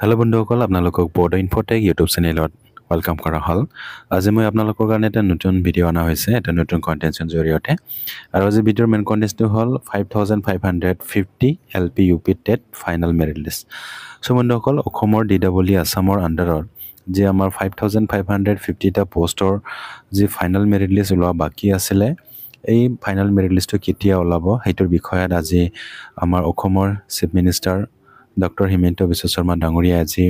Hello' বন্ধুসকল, আপোনালোকক Bodo Infotech YouTube চেনেলত ৱেলকাম কৰা হ'ল। আজি মই আপোনালোকৰ কাৰণে এটা নতুন ভিডিঅ' অনা হৈছে, এটা নতুন কণ্টেণ্টৰ জৰিয়তে। আৰু আজি ভিডিঅ'ৰ মেইন কণ্টেণ্টটো হ'ল 5550 LP UP TET final merit list. চ' বন্ধুসকল, অসমৰ DEE আছামৰ আণ্ডাৰত যি আমাৰ 5550টা পষ্টৰ যি ফাইনেল মেৰিট লিষ্ট ওলোৱা বাকী আছিলে, এই ফাইনেল মেৰিট লিষ্টটো কেতিয়া ওলাব সেইটোৰ বিষয়ত আজি আমাৰ অসমৰ chief minister doctor Himanta Biswa Sarma ডাঙৰীয়া আজি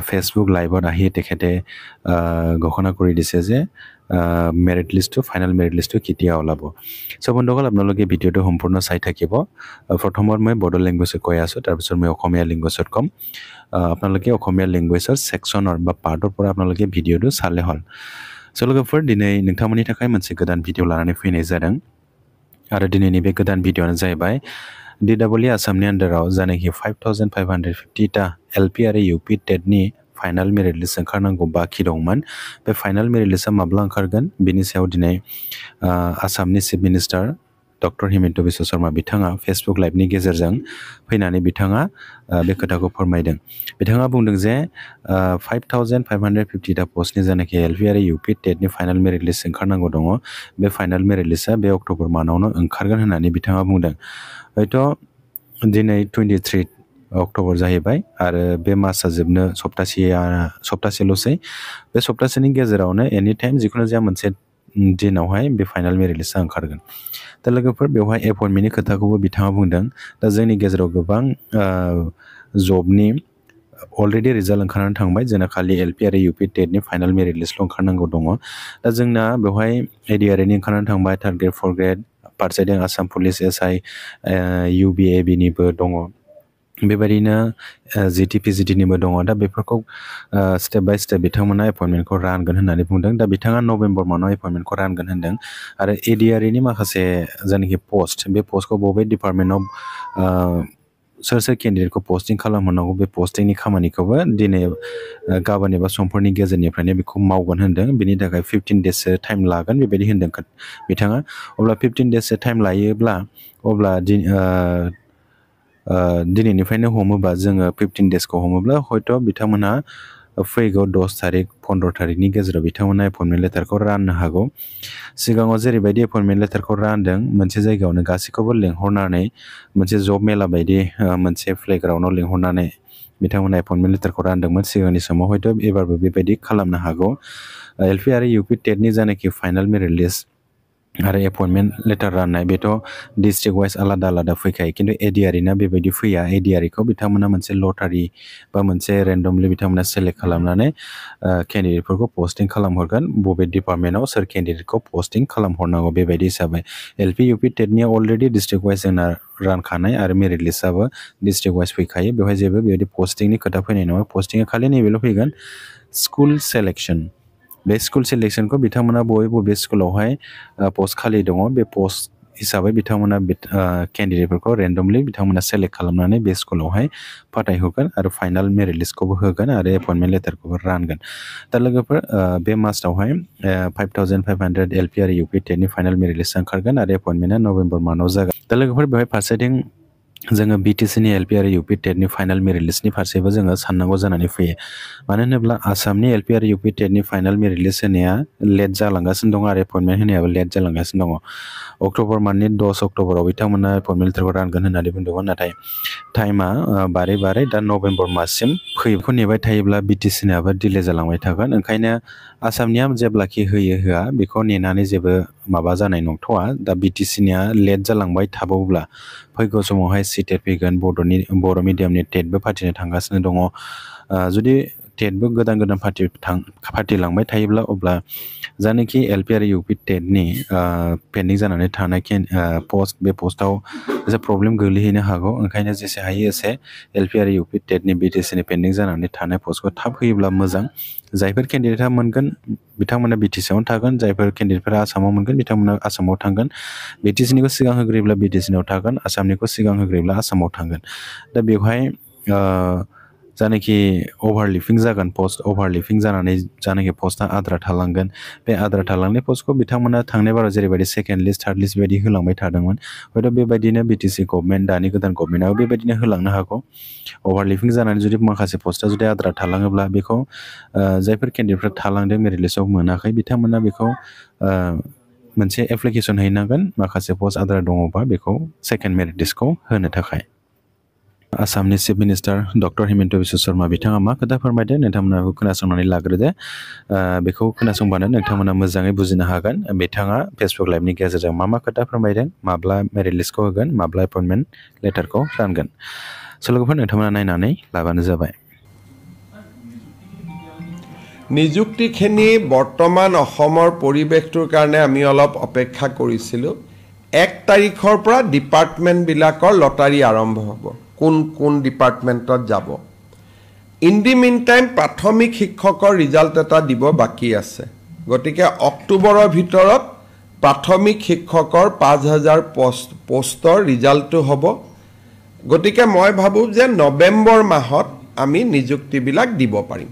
ফেচবুক লাইভত আহি তেখেতে ঘোষণা কৰি দিছে যে মেৰিট লিষ্টটো ফাইনেল মেৰিট লিষ্টটো কেতিয়া ওলাব। চ' বন্ধুসকল, আপোনালোকে ভিডিঅ'টো সম্পূৰ্ণ চাই থাকিব। প্ৰথমত মই বড়ো লেংগুৱেজত কৈ আছোঁ, তাৰপিছত মই অসমীয়া লেংগুৱেজত ক'ম। আপোনালোকে অসমীয়া লেংগুৱেজৰ ছেকশ্যনৰ বা পাৰ্টৰ পৰা আপোনালোকে ভিডিঅ'টো চালে হ'ল। চ' लोगोफोर, दिनै नोंथांमोननि थाखाय मोनसे गोदान भिडिअ लानानै फैनाय जादों। आरो दिनैनि बे गोदान भिडिअ'आनो जाहैबाय DEE आसामनि आन्दाराव जायनाखि 5550टा LP आरो UP टेटनि फाइनाल मेरिट लिस्ट ओंखारनांगौ बाखि दंमोन, बे फाइनाल मेरिट लिस्टआ माब्ला ओंखारगोन बिनि सायाव दिनै आसामनि चिफ मिनिस्टार डक्टर हिमন্ত বিশ্ব शर्मा बिथाङा फेसबुक लाइभनि गेजेरजों फैनानै बिथाङा बे खोथाखौ फोरमायदों। बिथाङा बुंदों जे 5550टा पस्टनि जायनाखि LP आरो UP टेटनि फाइनाल मेरिट लिस्ट ओंखारनांगौ दङ, बे फाइनाल मेरिट लिस्टआ बे अक्ट'बर मानावनो ओंखारगोन होननानै बिथाङा बुंदों। हयथ' दिनै 23 अक्ट'बर जाहैबाय आरो बे मासआ जोबनो सप्तासेल'सै। बे सप्तासेनि गेजेरावनो एनि टाइम जिखुनु जाया मोनसे दिनावहाय बे फाइनाल मेरिट लिस्टआ ओंखारगोन। दा लोगोफोर, बेवहाय एपइन्टमेन्टनि खोथाखौबो बिथाङा बुंदों। दा जोंनि गेजेराव गोबां जबनि अलरेडि रिजाल्ट ओंखारनानै थांबाय, जोंना खालि LP आरो UP टेटनि फाइनाल मेरिट लिस्टल' ओंखारनांगौ दङ। दा जोंना बेवहाय ADREनि ओंखारनानै थांबाय, 3rd ग्रेड 4th ग्रेड, फारसेथिं आसाम पुलिस SI UBABनिबो दङ, बेबायदिनो GTPGTनिबो दङ। दा बेफोरखौ स्टेप बाय स्टेप बिथांमोना एपइन्टमेन्टखौ रानगोन होननानै बुंदों। दा बिथाङा नभेम्बर मानाव एपइन्टमेन्टखौ रानगोन होनदों। आरो ADREनि माखासे जायनाखि पस्ट, बे पस्टखौ बबे डिपार्टमेन्टआव सोर सोर केन्डिडेटखौ पस्टिं खालामहरनांगौ, बे पस्टिंनि खामानिखौबो दिनै गाबोन एबा समफोरनि गेजेरनिफ्रायनो बेखौ मावगोन होनदों। बेनि थाखाय 15 डेजसो टाइम लागोन बेबायदि होनदों बिथाङा। अब्ला 15 डेजसो टाइम लायोब्ला अब्ला दिनैनिफ्रायनो हमोबा, जोङो 15 डेजखौ हमोब्ला हयथ' बिथांमोनहा फैगौ 10 तारिख 15 तारिखनि गेजेराव बिथांमोना एपइन्टमेन्ट लेटारखौ राननो हागौ। सिगाङाव जेरैबायदि एपइन्टमेन्ट लेटारखौ रानदों, मोनसे जायगायावनो गासैखौबो लेंहरनानै मोनसे जब मेला बायदि मोनसे प्लेग्राउन्डआव लेंहरनानै बिथांमोना एपइन्टमेन्ट लेटारखौ रानदोंमोन सिगांनि समाव। हयथ' एबारबो बेबायदि खालामनो हागौ। LP आरो UP टेटनि जायनाखि फाइनाल मेरिट लिस्ट आरो एपइन्टमेन्ट लेटार राननाय, बेथ' डिस्ट्रिक्ट वाइज आलादा आलादा फैखायो, खिन्थु ADREना बेबायदि फैया। ADREखौ बिथांमोना मोनसे लटारि बा मोनसे रेन्डमलि बिथांमोना सेलेक्ट खालामनानै केन्डिडेटफोरखौ पस्टिं खालामहरगोन, बबे डिपार्टमेन्टआव सोर केन्डिडेटखौ पस्टिं खालामहरनांगौ बेबायदि हिसाबै। LP UP टेटनिया अलरेडि डिस्ट्रिक्ट वाइज जोंना रानखानाय आरो मेरिट लिस्टआबो डिस्ट्रिक्ट वाइज फैखायो। बेवहाय जेबो बेबायदि पस्टिंनि खोथा फैनाय नङा। पस्टिंआ खालि नैबेल' फैगोन, स्कुल सेलेक्सन। बे स्कुल सेलेक्सनखौ बिथांमोना बबे स्कुलावहाय पस्ट खालि दङ, बे पस्ट हिसाबै बिथांमोना केन्डिडेटफोरखौ रेन्डमलि बिथांमोना सेलेक्ट खालामनानै बे स्कुलावहाय फाथायहरगोन आरो फाइनाल मेरिट लिस्टखौबो होगोन आरो एपइन्टमेन्ट लेटारखौबो रानगोन। दा लोगोफोर, बे मासआवहाय 5550 LP आरो UP टेटनि फाइनाल मेरिट लिस्ट ओंखारगोन आरो एपइन्टमेन्टआ नभेम्बर मानाव जागोन। दा लोगोफोर, बेवहाय फारसेथिं जोङो BTCनि LP आरो UP टेटनि फाइनाल मेरिट लिस्टनि फारसेबो जोङो साननांगौ जानानै फैयो। मानो होनोब्ला आसामनि LP आरो UP टेटनि फाइनाल मेरिट लिस्ट होनाया लेट जालांगासिनो दङ आरो एपइन्टमेन्ट होनायाबो लेट जालांगासिनो दङ। अक्ट'बर मान्थनि 10 अक्ट'बराव बिथांमोना एपइन्टमेन्ट लेटारखौ रानगोन होननानै बुंदोंमोन, नाथाय टाइमा बारै दा नभेम्बर माससिम फैगौ नेबाय थायोब्ला BTCनियाबो डिले जालांबाय थागोन। ओंखायनो आसामनिया जेब्लाखि होआ बेखौ नेनानै जेबो माबा जानाय नंथ'आ। दा BTCनिया लेट जालांबाय थाबावब्ला फैगौ समावहाय CTET फैगोन, बर' मिडियामनि टेटबो फाथिनो थांगासिनो दङ। जुदि टेटबो गोदान फाथिलांबाय थायोब्ला, अब्ला जायनाखि LP आरो UP टेटनि पेन्डिं जानानै थानाय पस्ट, बे पस्टआव एसे प्रब्लेम गोग्लैहैनो हागौ। ओंखायनो जेसे हायो एसे LP आरो UP टेटनि BTCनि पेन्डिं जानानै थानाय पस्टखौ थाब होयोब्ला मोजां। जायफोर केन्डिडेटआ मोनगोन बिथांमोना BTCआवनो थागोन, जायफोर केन्डिडेटफोरा आसामाव मोनगोन बिथांमोना आसामाव थांगोन। BTCनिखौ सिगां होग्रोयोब्ला BTCनियाव थागोन, आसामनिखौ सिगां होग्रोयोब्ला आसामाव थांगोन। दा बेवहाय जानाखि ओभारलिपिं जागोन पोस्ट ओभारलिपिं जानानै जानाखि पोस्टआ आद्रा थालांगोन बे आद्रा थालांनाय पोस्टखौ बिथांमोना थांनाय बाराव जेरैबायदि सेकेन्ड लिस्ट थार्ड लिस्ट बायदि होलांबाय थादोंमोन हयथ' बेबायदिनो बिटिसि गभर्नमेन्ट दानि गोदान गभर्नमेन्टआबो बेबायदिनो होलांनो हागौ ओभारलिपिं जानानै जुदि माखासे पोस्टआ जुदि आद्रा थालाङोब्ला बेखौ जायफोर केन्डिडेटफ्रा थालांदों मेरिट लिस्टआव मोनाखै बिथांमोना बेखौ मोनसे एप्लिकेसन हैनांगोन माखासे पोस्ट आद्रा दङबा बेखौ सेकेन्ड मेरिट लिस्टखौ होनो थाखाय आसामनि chief minister doctor Himanta Biswa Sharma बिथाङा मा खोथा फोरमायदों नोंथांमोना खोनासंनानै लाग्रोदो बेखौ खोनासंबानो नोंथांमोना मोजाङै बुजिनो हागोन बिथाङा फेसबुक लाइभनि गेजेरजों मा खोथा फोरमायदों माब्ला मेरिट लिस्टखौ होगोन माब्ला एपइन्टमेन्ट लेटारखौ रानगोन लोगोफोर नोंथांमोना नायनानै लाबानो जाबाय নিযুক্তিখিনি বৰ্তমান অসমৰ পৰিৱেশটোৰ কাৰণে আমি অলপ অপেক্ষা কৰিছিলোঁ 1 তাৰিখৰ পৰা ডিপাৰ্টমেণ্টবিলাকৰ লটাৰী আৰম্ভ হ'ব কোন ডিপাৰ্টমেণ্টত যাব ইন দি মিন টাইম প্ৰাথমিক শিক্ষকৰ ৰিজাল্ট এটা দিব বাকী আছে গতিকে অক্টোবৰৰ ভিতৰত প্ৰাথমিক শিক্ষকৰ 5000 পোষ্টৰ ৰিজাল্টটো হ'ব গতিকে মই ভাবো যে নৱেম্বৰ মাহত আমি নিযুক্তিবিলাক দিব পাৰিম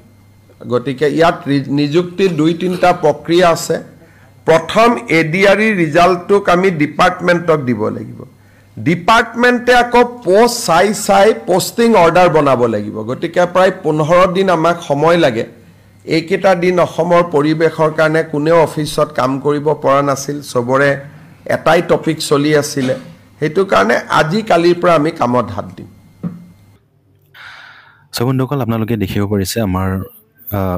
গতিকে ইয়াত নিযুক্তিৰ 2-3টা প্ৰক্ৰিয়া আছে প্ৰথম এডিআৰই ৰিজাল্টটোক আমি ডিপাৰ্টমেণ্টক দিব লাগিব ডিপাৰ্টমেণ্টে আকৌ পোষ্ট চাই পোষ্টিং অৰ্ডাৰ বনাব লাগিব গতিকে প্ৰায় 15 দিন আমাক সময় লাগে এইকেইটা দিন অসমৰ পৰিৱেশৰ কাৰণে কোনেও অফিচত কাম কৰিব পৰা নাছিল সবৰে এটাই টপিক চলি আছিল হেতু কাৰণে আজি কালিৰ পৰা আমি কামত হাত দিম বন্ধুসকল আপোনালোকে দেখিব পাৰিছে আমাৰ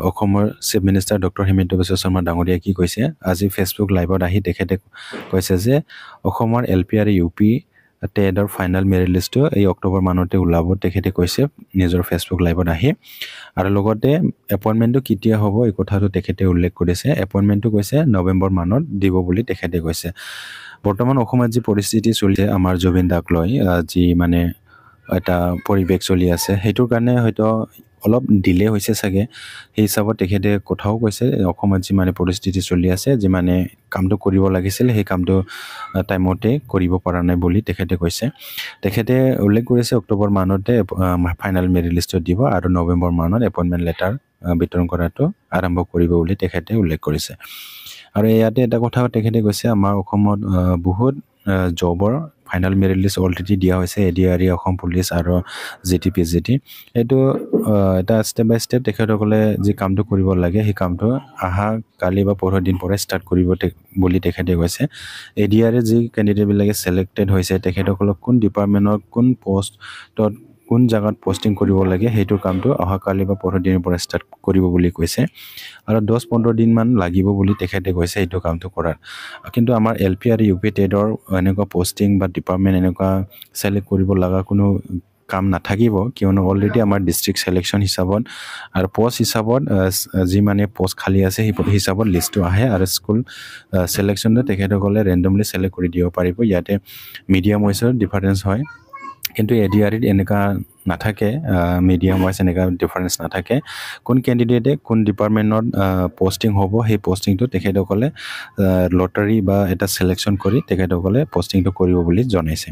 অসমৰ chief minister doctor Himanta Biswa Sarma ডাঙৰীয়া কি কৈছে আজি ফেচবুক লাইভত আহি তেখেতে কৈছে যে অসমৰ এলপি আৰু ইউপি টেডৰ ফাইনেল মেৰিট লিষ্টটো এই অক্টোবৰ মাহতে ওলাব তেখেতে কৈছে নিজৰ ফেচবুক লাইভত আহি আৰু লগতে এপইণ্টমেণ্টটো কেতিয়া হ'ব এই কথাটো তেখেতে উল্লেখ কৰিছে এপইণ্টমেণ্টটো কৈছে নৱেম্বৰ মাহত দিব বুলি তেখেতে কৈছে বৰ্তমান অসমত যি পৰিস্থিতি চলিছে আমাৰ জুবিন দাক লৈ যি মানে এটা পৰিৱেশ চলি আছে সেইটোৰ কাৰণে হয়তো অলপ ডিলে হৈছে চাগে সেই হিচাপত তেখেতে কথাও কৈছে অসমত যি মানে পৰিস্থিতি চলি আছে যি মানে কামটো কৰিব লাগিছিল সেই কামটো টাইমতে কৰিব পৰা নাই বুলি তেখেতে কৈছে তেখেতে উল্লেখ কৰিছে অক্টোবৰ মাহতে ফাইনেল মেৰিট লিষ্ট দিব আৰু নৱেম্বৰ মাহত এপইণ্টমেণ্ট লেটাৰ বিতৰণ কৰাটো আৰম্ভ কৰিব বুলি তেখেতে উল্লেখ কৰিছে আৰু ইয়াতে এটা কথা তেখেতে কৈছে আমাৰ অসমত বহুত জবৰ ফাইনেল মেৰিট লিষ্ট অলৰেডি দিয়া হৈছে এডিআৰই অসম পুলিচ আৰু জিটিপিজিটি এইটো এটা ষ্টেপ বাই ষ্টেপ তেখেতসকলে যি কামটো কৰিব লাগে সেই কামটো আহা কালি বা 15 দিন পৰে ষ্টাৰ্ট কৰিব বুলি তেখেতে কৈছে এডিআৰই যি কেণ্ডিডেটবিলাকে সিলেক্টেড হৈছে তেখেতসকলক কোন ডিপাৰ্টমেণ্টৰ কোন পোষ্টত কোন জায়গাত পোষ্টিং কৰিব লাগে সেইটো কামটো অহা কালি বা 15 দিনৰ পৰা ষ্টাৰ্ট কৰিব বুলি কৈছে আৰু 10-15 দিন মান লাগিব বুলি তেখেতে কৈছে এইটো কামটো কৰাৰ কিন্তু আমাৰ এলপি আৰু ইউপি টেডৰ এনেকুৱা পোষ্টিং বা ডিপাৰ্টমেণ্ট এনেকুৱা সিলেক্ট কৰিব লগা কোনো কাম নাথাকিব কিয়নো অলৰেডি আমাৰ ডিস্ট্ৰিক্ট সিলেকশন হিচাপত আৰু পোষ্ট হিচাপত যি মানে পোষ্ট খালি আছে সেই হিচাপত লিষ্টটো আহে আৰু স্কুল সিলেকশনটো তেখেতসকলে ৰেন্ডমলি সিলেক্ট কৰি দিব পাৰিব ইয়াতে মিডিয়াম ওয়াইজৰ ডিফাৰেন্স হয় কিন্তু এডিআৰইত এনেকা নাথাকে মিডিয়াম ওয়াইজ এনেকা ডিফাৰেন্স নাথাকে কোন ক্যান্ডিডেটে কোন ডিপাৰ্টমেণ্টত পোষ্টিং হ'ব সেই পোষ্টিংটো তেখেতসকলে লটাৰী বা এটা সিলেকশন কৰি তেখেতসকলে পোষ্টিংটো কৰিব বুলি জনাইছে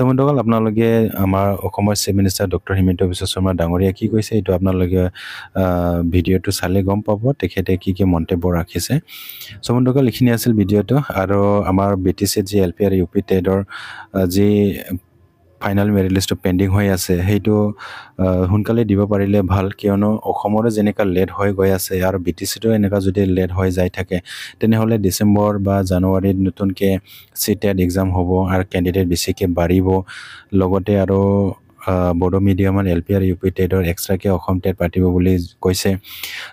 বন্ধুসকল আপোনালোকে আমাৰ অসমৰ chief minister doctor Himanta Biswa Sarma ডাঙৰীয়া কি কৈছে এইটো আপোনালোকে ভিডিঅ'টো চালে গম পাব তেখেতে কি মন্তব্য ৰাখিছে বন্ধুসকল এইখিনি আছিল ভিডিঅ'টো আৰু আমাৰ বিটিসি যি এলপি আৰু ইউপি টেডৰ যি ফাইনাল মেৰিট লিষ্টটো পেন্ডিং হৈ আছে সেইটো হুনকালে দিব পাৰিলে ভাল কিয়নো অসমৰে যেনেকা লেট হৈ গৈ আছে আৰু বিটিসিটো এনেকা যদি লেট হৈ যায় থাকে তেনেহলে ডিসেম্বৰ বা জানুৱাৰীত নতুনকে সিটেড এক্সাম হ'ব আৰু ক্যান্ডিডেট বেছিকে বাঢ়িব লগতে আৰু বড়ো মিডিয়ামৰ এলপি আৰু ইউপি টেডৰ এক্সট্ৰাকে অসম টেড পাতিব বুলি কৈছে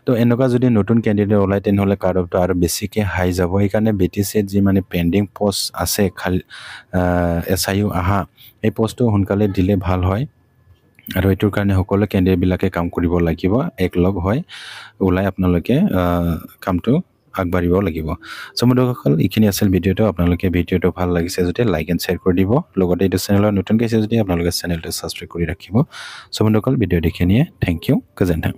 তো এনেকা যদি নতুন ক্যান্ডিডেট ওলাই তেনেহলে কাটঅফটো আৰু বেছিকে হাই যাব এইকাৰণে বিটিসিত যি মানে পেন্ডিং পোষ্ট আছে খালি এসআইইউ আহা এই পোষ্টটো হুনকালে দিলে ভাল হয় আৰু এটোৰ কাৰণে সকলো ক্যান্ডিডেট বিলাকে কাম কৰিব লাগিব একলগ হয় ওলাই আপোনালোকে কামটো আগবাঢ়িব লাগিব বন্ধুসকল এইখিনি আছিল ভিডিঅ'টো আপোনালোকে ভিডিঅ'টো ভাল লাগিছে যদি লাইক এণ্ড শ্বেয়াৰ কৰি দিব লগতে এইটো চেনেলৰ নতুন কৈছে যদি আপোনালোকে চেনেলটো সাবস্ক্ৰাইব কৰি ৰাখিব বন্ধুসকল ভিডিঅ' দেখিনিয়ে থ্যাংক ইউ গজেন্টা